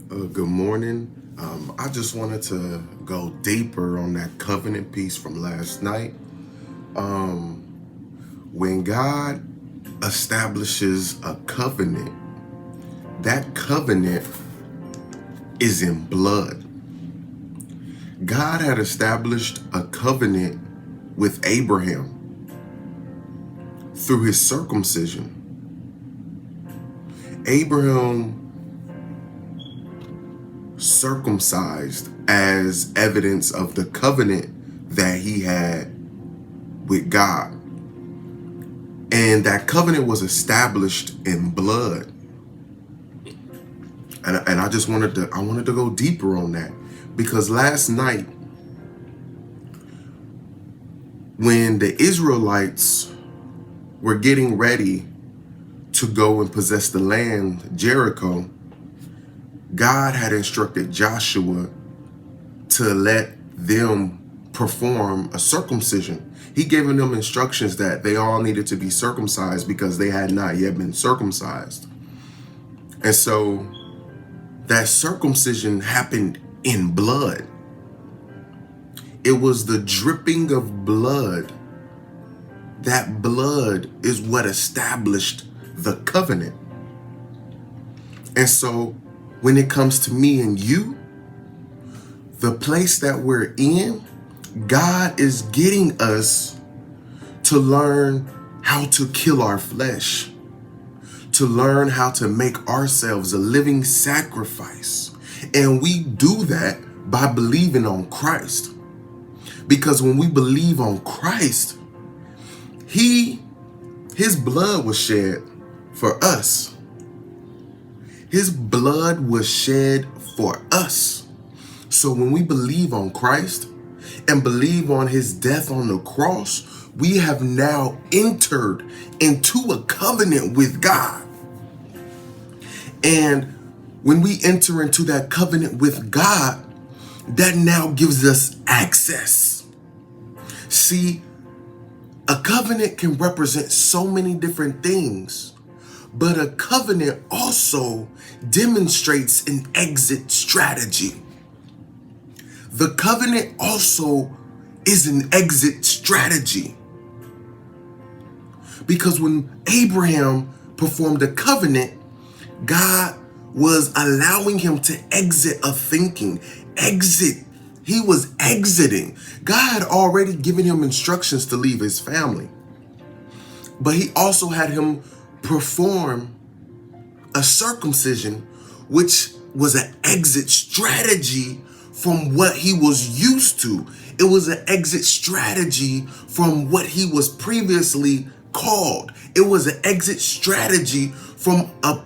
Good morning. I just wanted to go deeper on that covenant piece from last night. When God establishes a covenant, that covenant is in blood. God had established a covenant with Abraham through his circumcision. Abraham circumcised as evidence of the covenant that he had with God. And that covenant was established in blood. And I just wanted to go deeper on that, because last night when the Israelites were getting ready to go and possess the land, Jericho, God had instructed Joshua to let them perform a circumcision. He gave them instructions that they all needed to be circumcised because they had not yet been circumcised. And so that circumcision happened in blood. It was the dripping of blood. That blood is what established the covenant. And so when it comes to me and you, the place that we're in, God is getting us to learn how to kill our flesh, to learn how to make ourselves a living sacrifice. And we do that by believing on Christ. Because when we believe on Christ, his blood was shed for us. His blood was shed for us. So when we believe on Christ and believe on his death on the cross, we have now entered into a covenant with God. And when we enter into that covenant with God, that now gives us access. See, a covenant can represent so many different things, but a covenant also demonstrates an exit strategy. The covenant also is an exit strategy. Because when Abraham performed a covenant, God was allowing him to exit a thinking. He was exiting. God had already given him instructions to leave his family. But he also had him perform a circumcision, which was an exit strategy from what he was used to. It was an exit strategy from what he was previously called. It was an exit strategy from a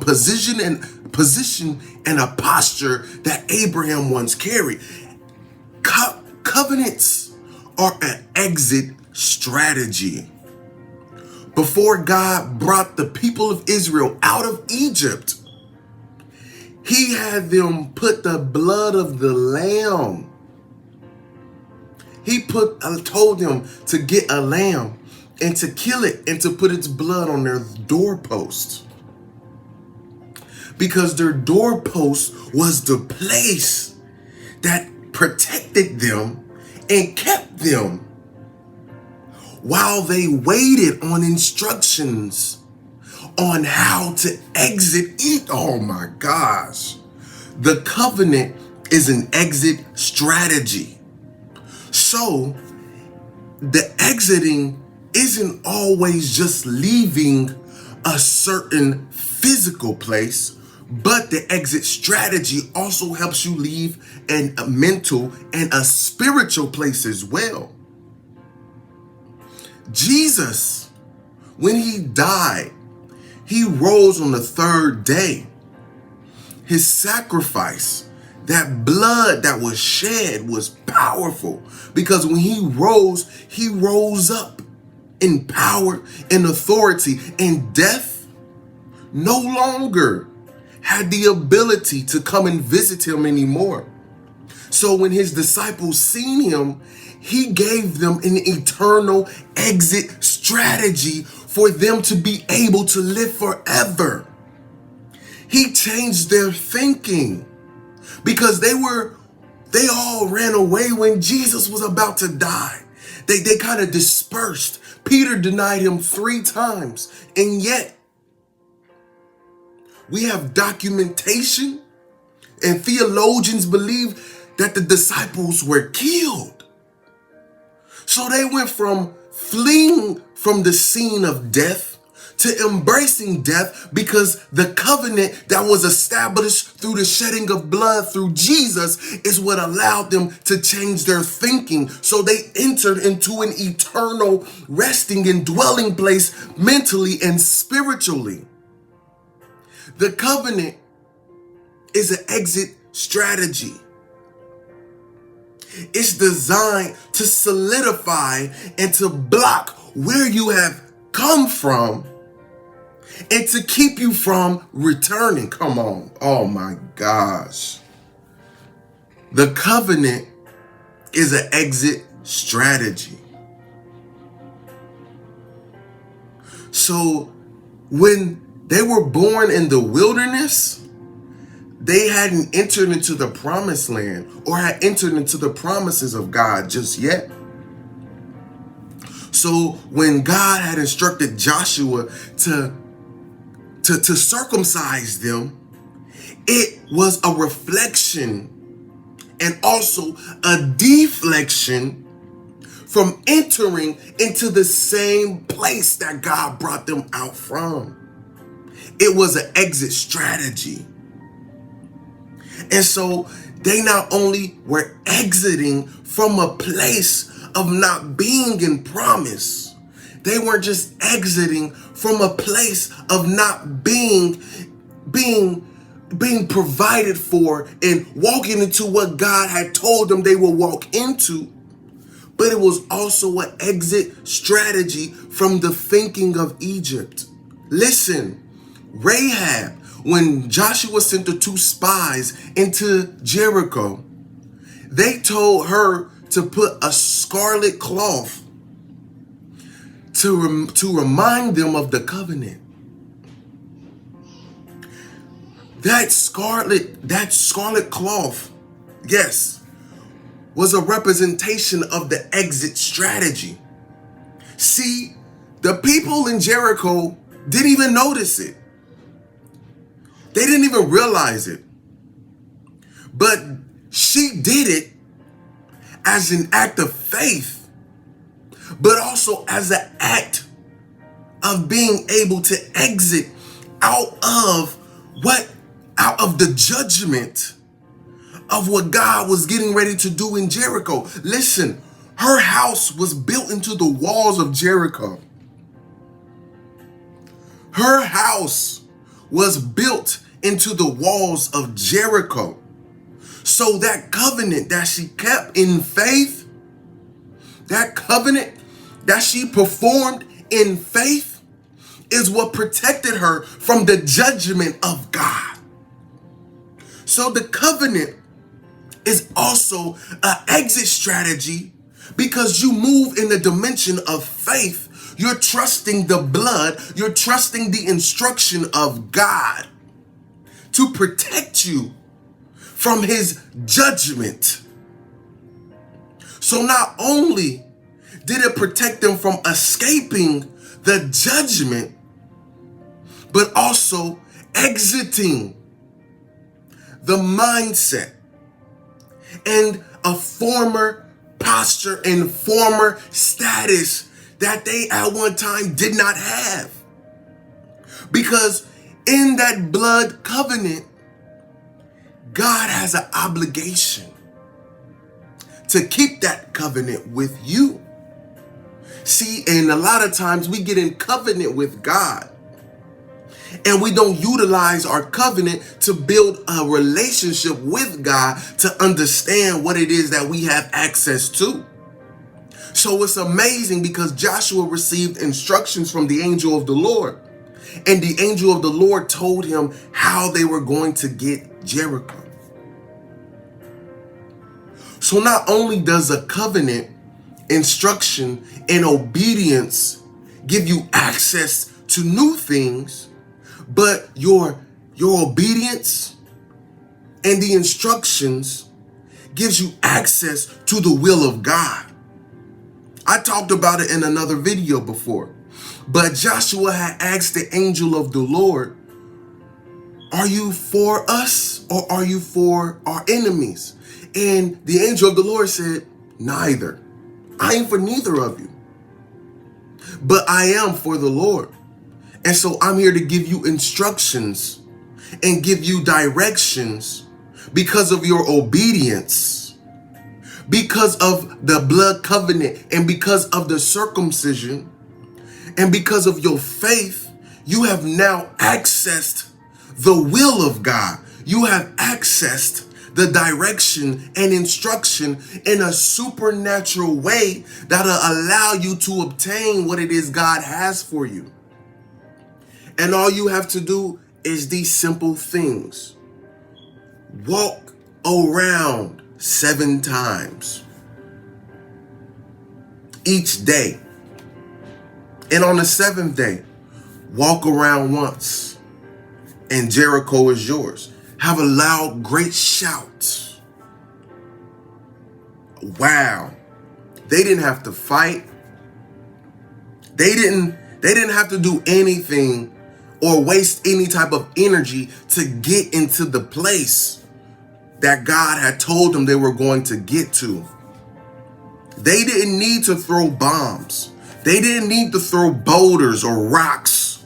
position and a posture that Abraham once carried. Covenants are an exit strategy. Before God brought the people of Israel out of Egypt, he had them put the blood of the lamb. He told them to get a lamb and to kill it and to put its blood on their doorposts. Because their doorpost was the place that protected them and kept them while they waited on instructions on how to exit it. Oh my gosh. The covenant is an exit strategy. So the exiting isn't always just leaving a certain physical place, but the exit strategy also helps you leave a mental and a spiritual place as well. Jesus, when he died, he rose on the third day. His sacrifice, that blood that was shed, was powerful, because when he rose up in power and authority, and death no longer had the ability to come and visit him anymore. So when his disciples seen him, he gave them an eternal exit strategy for them to be able to live forever. He changed their thinking because they all ran away when Jesus was about to die. They kind of dispersed. Peter denied him 3 times. And yet, we have documentation, and theologians believe that the disciples were killed. So they went from fleeing from the scene of death to embracing death, because the covenant that was established through the shedding of blood through Jesus is what allowed them to change their thinking. So they entered into an eternal resting and dwelling place mentally and spiritually. The covenant is an exit strategy. It's designed to solidify and to block where you have come from and to keep you from returning. Come on. Oh my gosh. The covenant is an exit strategy. So when they were born in the wilderness, they hadn't entered into the promised land or had entered into the promises of God just yet. So when God had instructed Joshua to circumcise them, it was a reflection and also a deflection from entering into the same place that God brought them out from. It was an exit strategy. And so they not only were exiting from a place of not being in promise, they weren't just exiting from a place of not being provided for and walking into what God had told them they will walk into, but it was also an exit strategy from the thinking of Egypt. Listen, Rahab, when Joshua sent the 2 spies into Jericho, they told her to put a scarlet cloth to remind them of the covenant. That scarlet cloth, yes, was a representation of the exit strategy. See, the people in Jericho didn't even notice it. They didn't even realize it. But she did it as an act of faith, but also as an act of being able to exit out of the judgment of what God was getting ready to do in Jericho. Listen, her house was built into the walls of Jericho. Her house was built into the walls of Jericho. So that covenant that she kept in faith, that covenant that she performed in faith, is what protected her from the judgment of God. So the covenant is also an exit strategy because you move in the dimension of faith. You're trusting the blood. You're trusting the instruction of God to protect you from his judgment. So not only did it protect them from escaping the judgment, but also exiting the mindset and a former posture and former status that they at one time did not have. Because in that blood covenant, God has an obligation to keep that covenant with you. See, and a lot of times we get in covenant with God and we don't utilize our covenant to build a relationship with God to understand what it is that we have access to. So it's amazing because Joshua received instructions from the angel of the Lord, and the angel of the Lord told him how they were going to get Jericho. So not only does a covenant, instruction, and obedience give you access to new things, but your Your obedience and the instructions gives you access to the will of God. I talked about it in another video before, but Joshua had asked the angel of the Lord, are you for us or are you for our enemies? And the angel of the Lord said, neither. I ain't for neither of you, but I am for the Lord. And so I'm here to give you instructions and give you directions because of your obedience, because of the blood covenant, and because of the circumcision, and because of your faith. You have now accessed the will of God. You have accessed the direction and instruction in a supernatural way that'll allow you to obtain what it is God has for you. And all you have to do is these simple things. Walk around 7 times each day. And on the 7th day, walk around once, and Jericho is yours. Have a loud, great shout. Wow. They didn't have to fight. They didn't have to do anything or waste any type of energy to get into the place that God had told them they were going to get to. They didn't need to throw bombs. They didn't need to throw boulders or rocks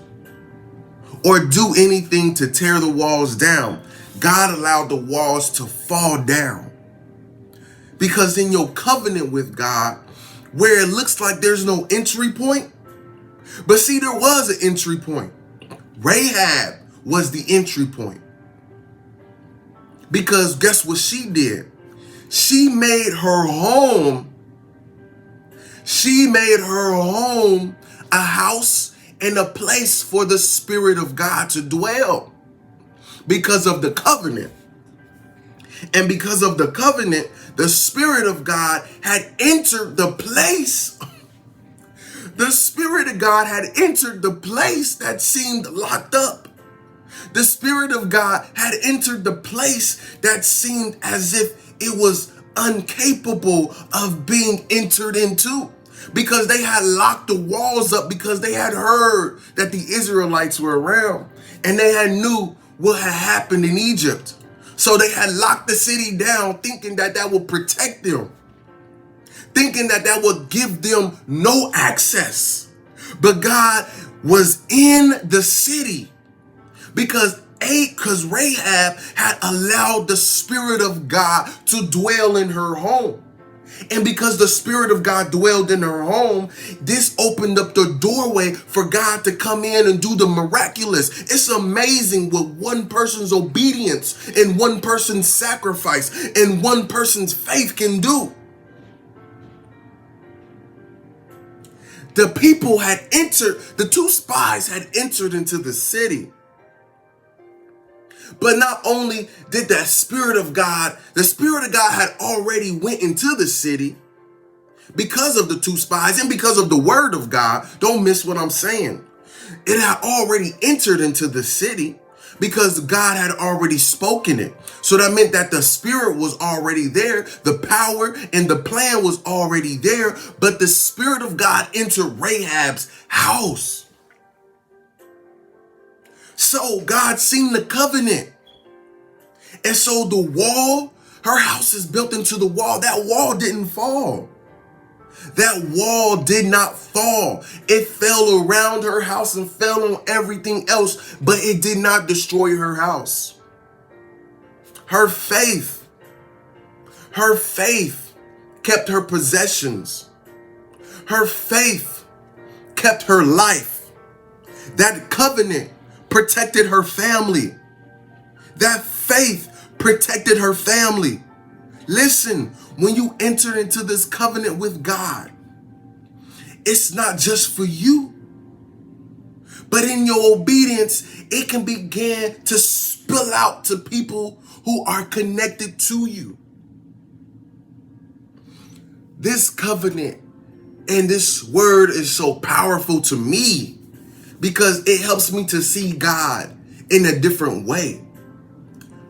or do anything to tear the walls down. God allowed the walls to fall down. Because in your covenant with God, where it looks like there's no entry point, but see, there was an entry point. Rahab was the entry point. Because guess what she did? She made her home a house and a place for the Spirit of God to dwell because of the covenant. And because of the covenant, the Spirit of God had entered the place. The Spirit of God had entered the place that seemed locked up. The Spirit of God had entered the place that seemed as if it was incapable of being entered into, because they had locked the walls up, because they had heard that the Israelites were around and they had knew what had happened in Egypt. So they had locked the city down, thinking that that would protect them, thinking that that would give them no access. But God was in the city because Rahab had allowed the Spirit of God to dwell in her home. And because the Spirit of God dwelled in her home, this opened up the doorway for God to come in and do the miraculous. It's amazing what one person's obedience and one person's sacrifice and one person's faith can do. The people had entered, the 2 spies had entered into the city. But not only did the Spirit of God had already went into the city because of the 2 spies and because of the word of God. Don't miss what I'm saying. It had already entered into the city because God had already spoken it. So that meant that the Spirit was already there. The power and the plan was already there. But the Spirit of God entered Rahab's house. So God seen the covenant. And so the wall, her house is built into the wall. That wall didn't fall. That wall did not fall. It fell around her house and fell on everything else, but it did not destroy her house. Her faith kept her possessions. Her faith kept her life. That covenant protected her family. That faith protected her family. Listen, when you enter into this covenant with God, it's not just for you, but in your obedience, it can begin to spill out to people who are connected to you. This covenant and this word is so powerful to me because it helps me to see God in a different way.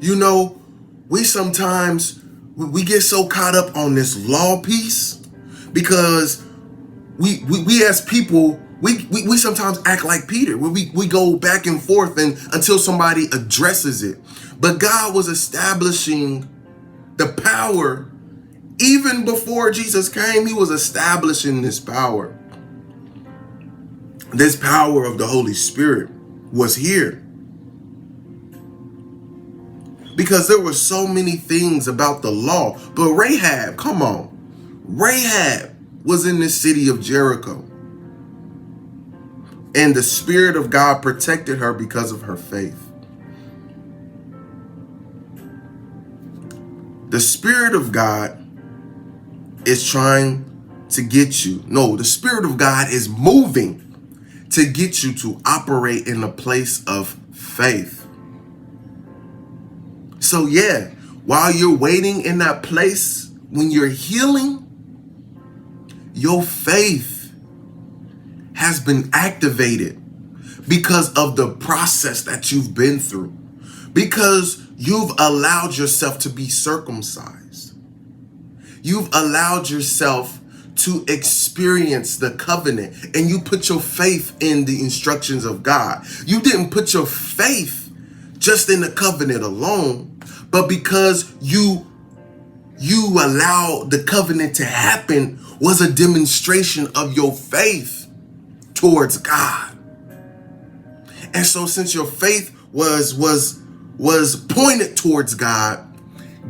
You know, we sometimes, we get so caught up on this law piece because we as people, we sometimes act like Peter, where we go back and forth and until somebody addresses it. But God was establishing the power even before Jesus came. He was establishing this power. This power of the Holy Spirit was here. Because there were so many things about the law. But Rahab, come on. Rahab was in the city of Jericho. And the Spirit of God protected her because of her faith. The Spirit of God is trying to get you. No, the Spirit of God is moving to get you to operate in a place of faith. So yeah, while you're waiting in that place, when you're healing, your faith has been activated because of the process that you've been through, because you've allowed yourself to be circumcised. You've allowed yourself to experience the covenant, and you put your faith in the instructions of God. You didn't put your faith just in the covenant alone, but because you allow the covenant to happen was a demonstration of your faith towards God. And so since your faith was pointed towards God,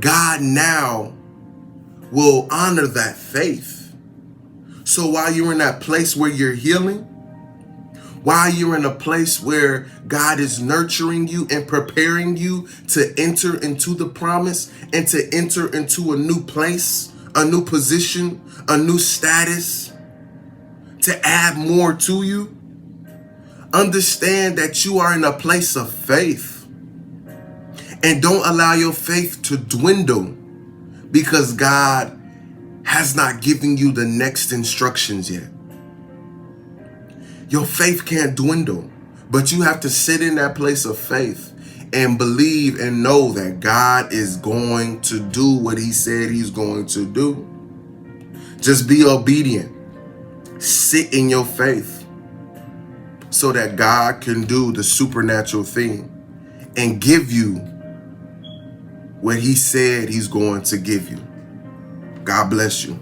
God now will honor that faith. So while you're in that place where you're healing, while you're in a place where God is nurturing you and preparing you to enter into the promise and to enter into a new place, a new position, a new status, to add more to you, understand that you are in a place of faith. And don't allow your faith to dwindle because God has not given you the next instructions yet. Your faith can't dwindle, but you have to sit in that place of faith and believe and know that God is going to do what he said he's going to do. Just be obedient. Sit in your faith so that God can do the supernatural thing and give you what he said he's going to give you. God bless you.